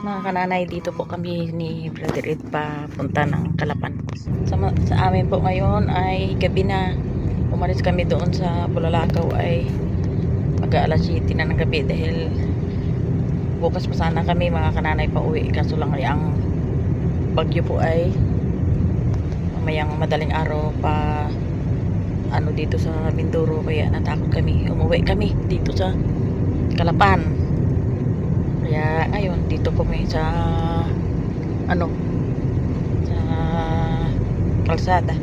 Mga kananay, dito po kami ni Brother Ed papunta ng Calapan. Sa amin po ngayon ay gabi na. Umalis kami doon sa Bulalakaw ay mag-aalas 7 na ng gabi dahil bukas pa sana kami mga kananay pa uwi. Kaso lang ay ang bagyo po ay mamayang madaling araw pa dito sa Mindoro, kaya natakot kami. Umuwi kami dito sa Calapan. Kaya ngayon dito kami sa sa kalsada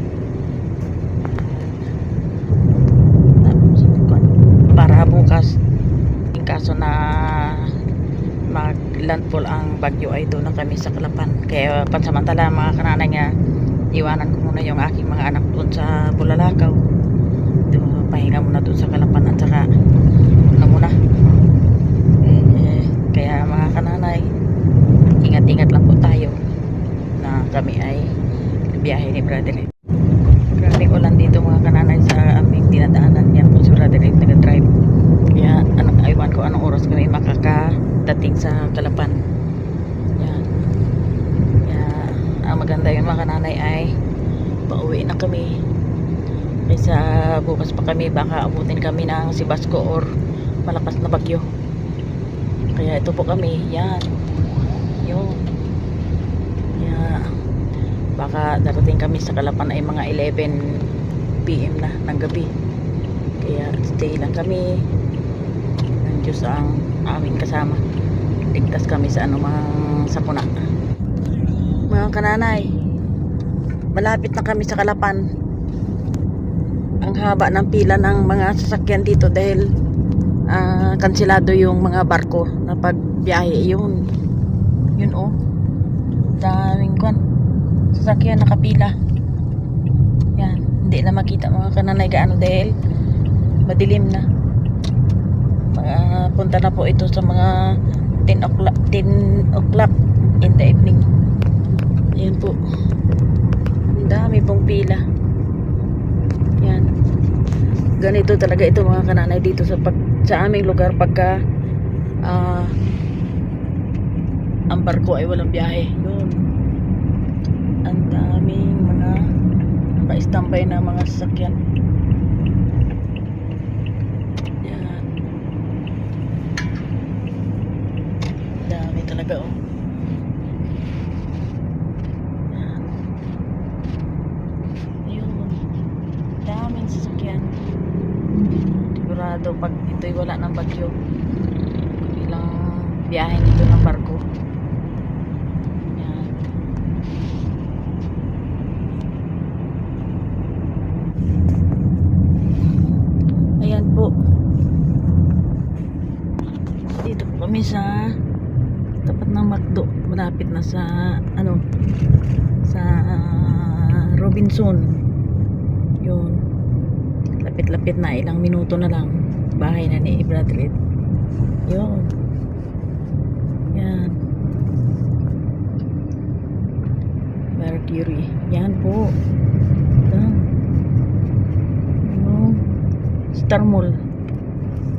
para bukas in kaso na mag landfall ang bagyo ay doon na kami sa Calapan. Kaya pansamantala mga kananay nga iwanan ko muna yung aking mga anak doon sa Bulalakaw. Pahinga muna doon sa Calapan at saka muna. Kaya mga kananay, ingat-ingat lang po tayo na kami ay biyahe ni Brother Ed. Grabe ulan dito mga kananay sa aming dinadaanan. Yan po si Brother Ed nag-drive. Kaya aywan ko anong oras kami makakadating sa Calapan. Yan. Kaya ang maganda yun mga kananay ay pauwi na kami. Kaysa bukas pa kami baka abutin kami ng Sibasco or malakas na bagyo. Kaya ito po kami, yan. Yun. Kaya baka darating kami sa Calapan ay mga 11 PM na ng gabi. Kaya stay lang kami. Ang Diyos ang aming kasama. Ligtas kami sa anumang sakuna. Mga kananay, malapit na kami sa Calapan. Ang haba ng pila ng mga sasakyan dito dahil kansilado yung mga barko na pagbiyahe. Yun oh, daming sasakyan nakapila. Yan, hindi na makita mga kananay gaano dahil madilim na. Punta na po ito sa mga 10 o'clock in the evening. Yan po, ang dami pong pila. Yan, ganito talaga ito mga kananay dito sa aming lugar pagka ang barko ay walang biyahe. Yun, ang daming mga naka-standby na mga sasakyan. Yan, dami talaga oh. Yan. Yun, daming sasakyan. Sigurado pag ito'y wala ng bagyo, ilang biyahe nito ng barko. Yan. Ayan po, dito po kami sa tapat ng McDo, malapit na sa sa Robinson. Yun, lapit-lapit na, ilang minuto na lang bahay na ni Brother Ed. Yun, yan, Mercury. Yan po, Star Mall.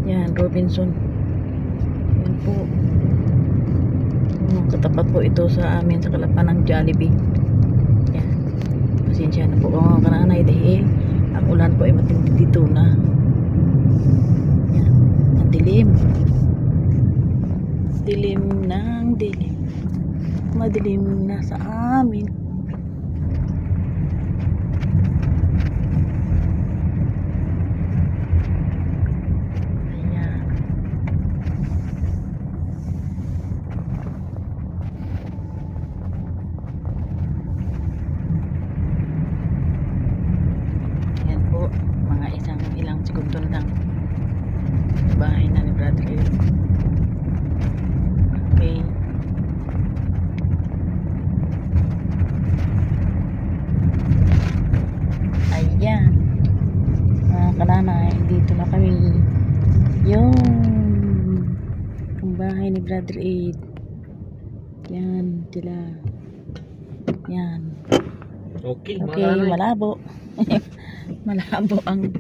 Yan, Robinson. Yan po, katapat po ito sa amin sa Calapan ng Jollibee. Yan, pasensya na po mga kananay dahil ang ulan po ay matindi dito na. Yan, ang dilim. Dilim ng dilim. Madilim na sa amin. Ayan. Yan po, mga ilang segundo lang bahay na ni Brother Ed. Okay. Ayan, mga kananay, dito na kami. Yun, ang bahay ni Brother Ed. Yan sila. Yan. Okay, malabo. Malabo ang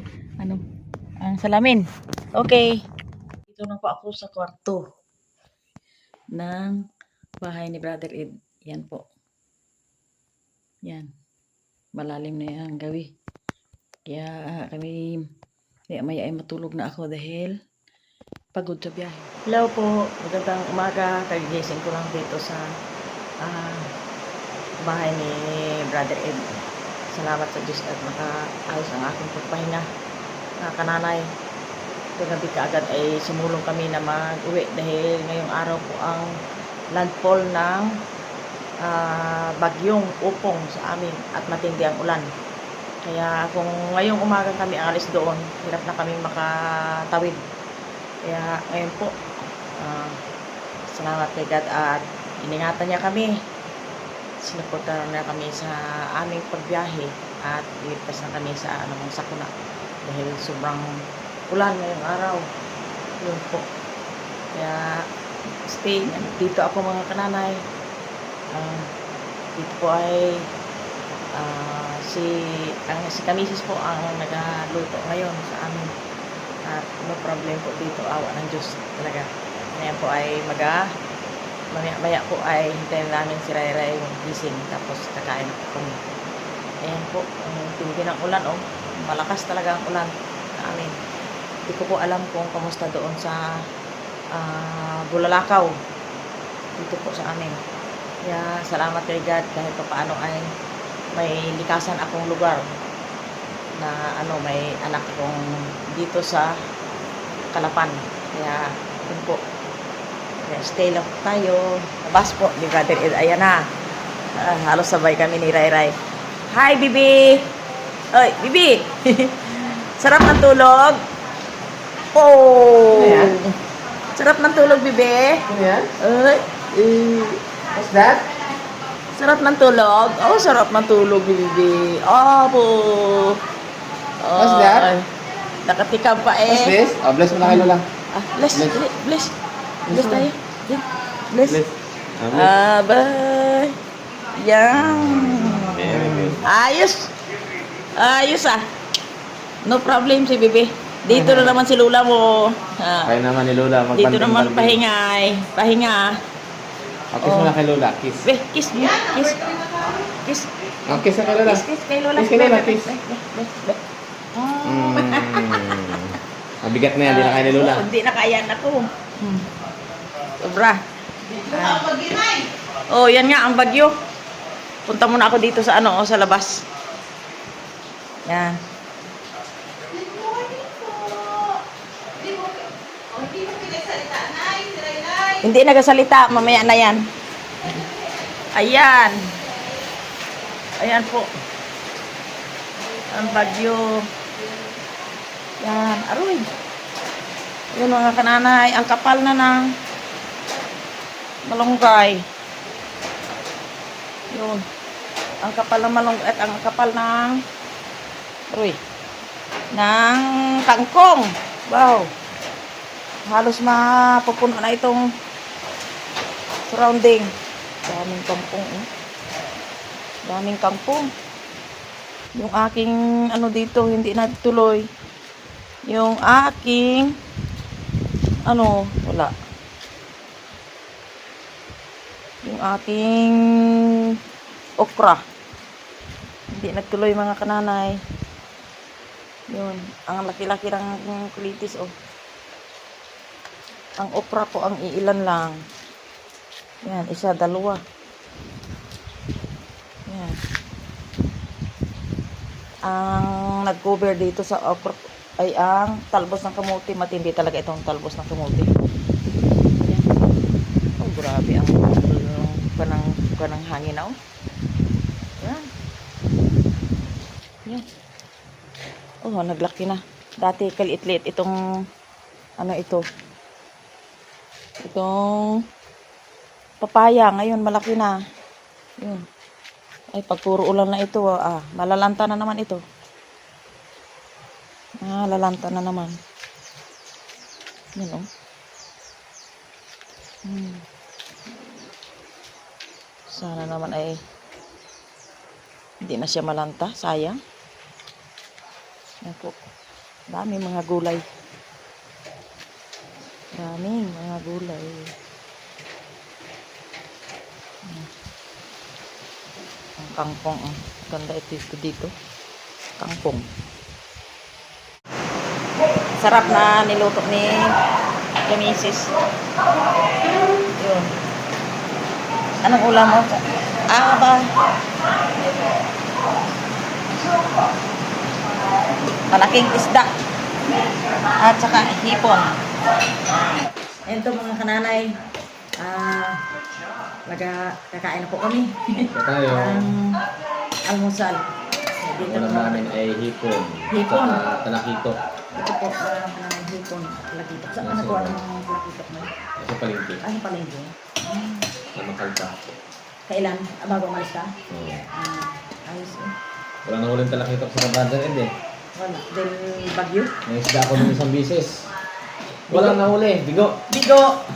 ang salamin. Okay. Dito na po ako sa kwarto ng Bahay ni Brother Ed. Yan po. Yan. Malalim na yan gawi. Kaya kami may ay matulog na ako dahil pagod sa biyahe. Hello po. Magandang umaga. Kagigising ko lang dito sa bahay ni Brother Ed. Salamat sa Diyos at makaayos ang aking pagpahinga. Kananay, gabi kaagad ay sumulong kami na mag-uwi dahil ngayong araw po ang landfall ng bagyong upong sa amin at matindi ang ulan. Kaya kung ngayong umaga kami alis doon, hirap na kami makatawid. Kaya ngayon po, salamat kay God at iningatan niya kami. Sinuportahan na kami sa aming pagbiyahe at iligtas na kami sa anumang sakuna dahil sobrang ulan ngayong araw. Yun po. Kaya stay dito ako mga kananay. Dito po ay si Kamisis po ang nagaluto ngayon sa amin. At no problem po dito, awa ng Diyos talaga. Ngayon po ay maya po ay hintayin namin si Ray gising tapos kakain po kami. Ayan po, ang tindi ng ulan malakas talaga ang ulan sa amin. Hindi ko po alam kung kamusta doon sa Bulalakaw dito po sa amin. Kaya salamat kay God kahit paano ay may likasan akong lugar na may anak akong dito sa Kalapan. Kaya yun po. Kaya stay lang tayo. Labas po ni Brother Ed. Ayan na. Halos sabay kami ni Ray. Hi, Bibi! Oy, Bibi! Sarap ng tulog? Oh! Ayan. Sarap ng tulog, Bibi? Yeah. Oy! What's that? Sarap ng tulog? Oh, sarap ng tulog, Bibi. Oh, po! What's that? Ay, nakatikab pa What's this? Oh, bless mo na kay Lola. Bless. Bless. Bless tayo. Yan. Bless. Bless. Bye. Yan. Very good. Ayos No problem si Bibi. Dito na naman si Lola mo. Kaya naman ni Lola. Dito naman pahinga. Kiss mo na kay Lola. Kiss. Kiss mo. Kiss. Kiss na kay Lola. Kiss kay Lola. Kiss kay Lola. Kiss. Mabigat na yan. Di na kaya ni Lola. Hindi na kaya na to. Sobra. Yan nga ang bagyo. Punta muna ako dito sa sa labas. Yan. Hindi nagasalita, mamaya na yan. Ayan. Ayan po. Ang bagyo. Yan, aroy. Yun mga kananay, ang kapal na ng malunggay. Yun. Ang kapal ng malunggay at ang kapal ng aroy. Ng kangkong. Wow. Halos mapupuno na itong surrounding. Daming kangkong. Daming kangkong. Yung aking dito hindi na tuloy. Yung aking wala. Yung aking okra. Hindi nagtuloy mga kananay. Yun, ang laki-laki ng kulitis Ang okra po ang iilan lang. Yan, isa, dalawa. Yan. Ang nag-cover dito sa okra ay ang talbos ng kamuti. Matindi talaga itong talbos ng kamuti. Yan. Oh, grabe ang kanang hangin Yan. Yan. Oh, naglaki na. Dati kaliit-liit itong ito. Itong papaya ngayon malaki na. Yun. Ay pag puro ulan na ito, malalanta na naman ito. Lalanta na naman. Yan Sana naman ay hindi na siya malanta, sayang. Yan po. Dami mga gulay. Daming mga gulay. Ang kangkong. Oh. Ganda ito dito. Kangkong. Sarap na niluto ni Misis. Yun. Anong ulam mo? Ba? Malaking isda. At saka hipon. Ito mga kananay. Kakain na po kami. Tayo. Ang almusal. Dito Ulam namin ay hipon. Hipon. Saka talakito. Ito po, hipon. Lakitok. Saan ka nakuha ng lakitok mo? Sa palengke. Ano palengke? Sa Makalpa. Kailan? Bago umalis ka? Oo. Ayos eh. Wala na ulit talakitok sa Brother Ed eh. Wala. Del Bagyo? Naisda ako ng isang bisis. Walang nahuli. Bigo. Bigo!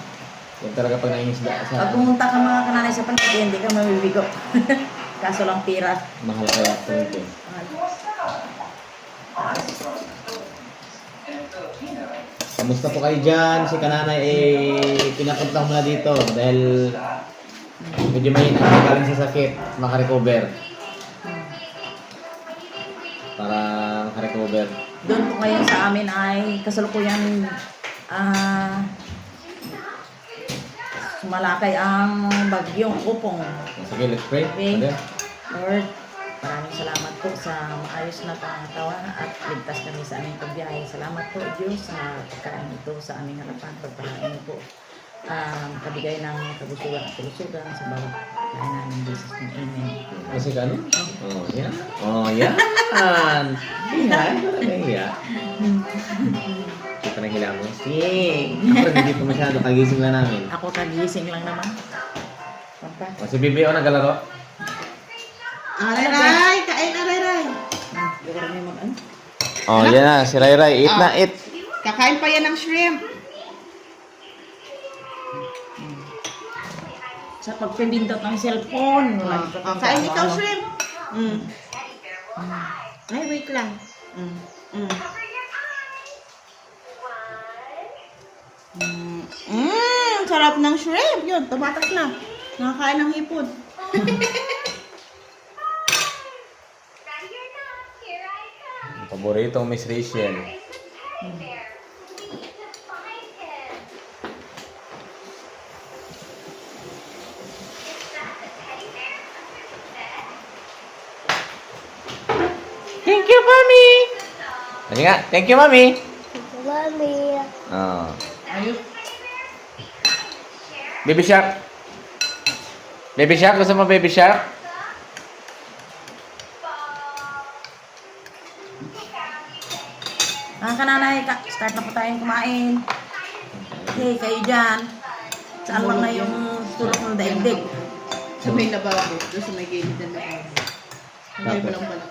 Yan talaga pag nainisda sa... Pag pumunta ka mga kananay sa palengke, hindi ka mabibigo. Kaso lang pira. Mahal kaya sa palengke. Kamusta po kayo dyan? Si Kananay pinapunta mo na dito dahil medyo may galing sa sakit, makarecover. Para makarecover. Doon po ngayon sa amin ay kasalukuyan sumalakay ang bagyong upong. Sige, let's pray. Okay. Okay. Lord, maraming salamat po sa maayos na pangatawa at ligtas kami sa aming pagbiyahe. Salamat po, Diyos, sa pagkain ito sa aming harapan. Pagpalain po kabigay ng kagustuhan at kalusugan sa bawat kain namin, Jesus. Amen. Kasi ka ano? Oh, yan. Oh, yan. Yan. Yan. Kita na hila mo. Sige. Ako hindi pa masyado. Kagising lang namin. Ako kagising lang naman. Pampa. O, si Bibi o naglalaro? Aray-ray! Kain, aray-ray! Lugar mo yung mag-ano? Oh, yan na. Si Ray Ray. Eat na, eat. Kakain pa yan ng shrimp. Sa pagpindindot ng cellphone. Kain ikaw shrimp. Ay, wait lang. Sarap ng shrimp. Yun, tumatak na. Nakakain ng hipon. Paborito Miss Rachel. Thank you, Mami! Kasi nga, thank you, Mami. Mommy. Oh. Ayos. Baby Shark. Baby Shark, gusto mo Baby Shark? Mga kananay, start na po tayong kumain. Hey, kayo dyan. Saan lang na yung tulog ng daigdig? Sa may lababo. Doon sa may gilid ng lababo. Hindi mo lang pala.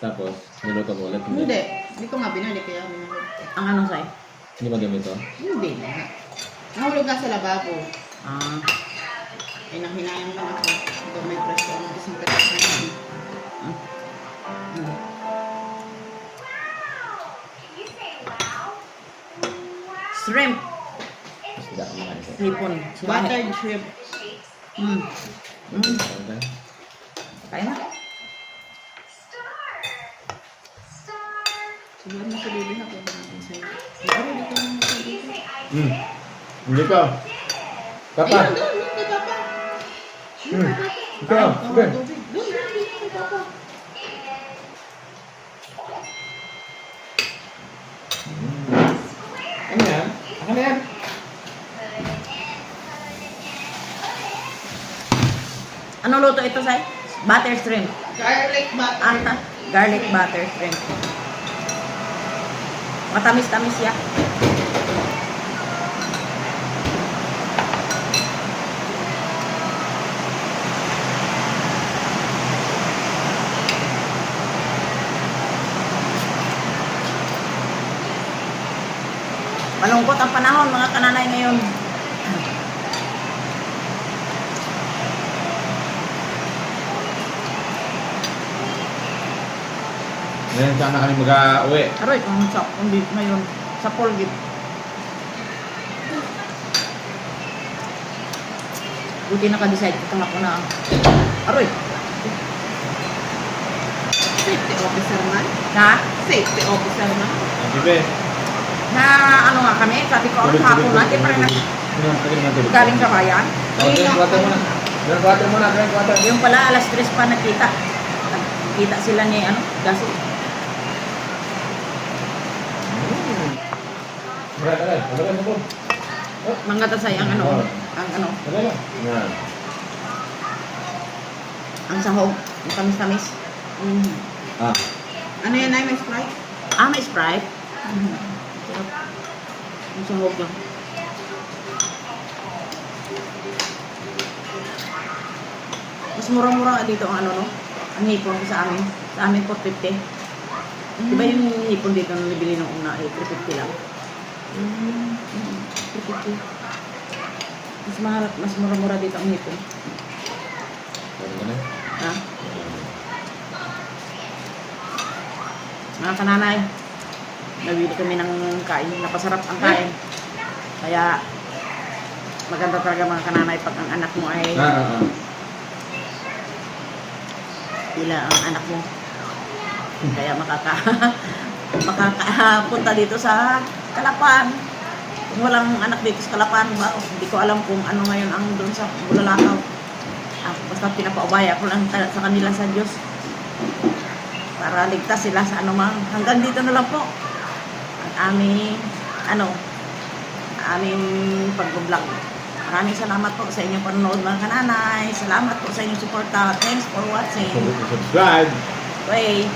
Tapos, niluto mo ulit. Hindi. Hindi ko nga binali kaya binali. Ang anong say? Hindi ba gamito? Hindi na. Nahulog nga sa lababo. Ah, Ay, nanghinayang lang ako. Ito may presko. Ang isang presko na namin. shrimp. Isda ang mga ito. Hipon. Buttered shrimp. Okay. Kaya na. Siguro na sa bibi ako. Siguro hindi ko naman sa bibi. Hindi ka. Papa. Ayun, doon, doon, kay Papa. Ikaw. Sige. Doon, doon, kay Papa. Ano yan? Ano yan? Anong luto ito, Sai? Butter shrimp. Garlic butter. Garlic butter shrimp. Matamis-tamis ya. Malungkot ang panahon, mga kananay ngayon. Ngayon sana kami mag-uwi. Aroy, kung sa hindi ngayon sa Polgit. Buti naka-decide ko nga po na. Aroy! Safety officer na. Ha? Safety officer na. Sige. Na ano nga kami, sabi ko, ang hapon na, di pa rin galing sa bayan. Drink water muna. Drink water muna, drink water. Yung pala, alas 3 pa nakita. Nakita sila ni, ano, Gasi. Mga tasay, ang ano, Yan. ang sahog, ang tamis-tamis. Mm. Ah. Ano yan ay may Sprite? Ah, may Sprite. Ang sahog lang. Mas mura-mura dito ang ano, no? Ang hipon sa amin. Sa amin, 450. Diba yung hipon dito na nabili nung una, 350 lang. 350. Mas mahal, mas mura-mura dito ang hipon. Ha? Mga kananay, nabili kami ng kain. Napasarap ang kain. Kaya, maganda talaga mga kananay pag ang anak mo ay pila ang anak mo. Kaya makakapunta dito sa Kalapan. Kung walang anak dito sa Kalapan, wow, hindi ko alam kung ano ngayon ang doon sa Bulalakaw. Basta pinapaubaya ko lang sa kanila sa Diyos. Para ligtas sila sa anumang. Hanggang dito na lang po. Ang aming pag-vlog. Maraming salamat po sa inyong panonood mga kananay. Salamat po sa inyong suporta. Thanks for watching. Subscribe. Bye.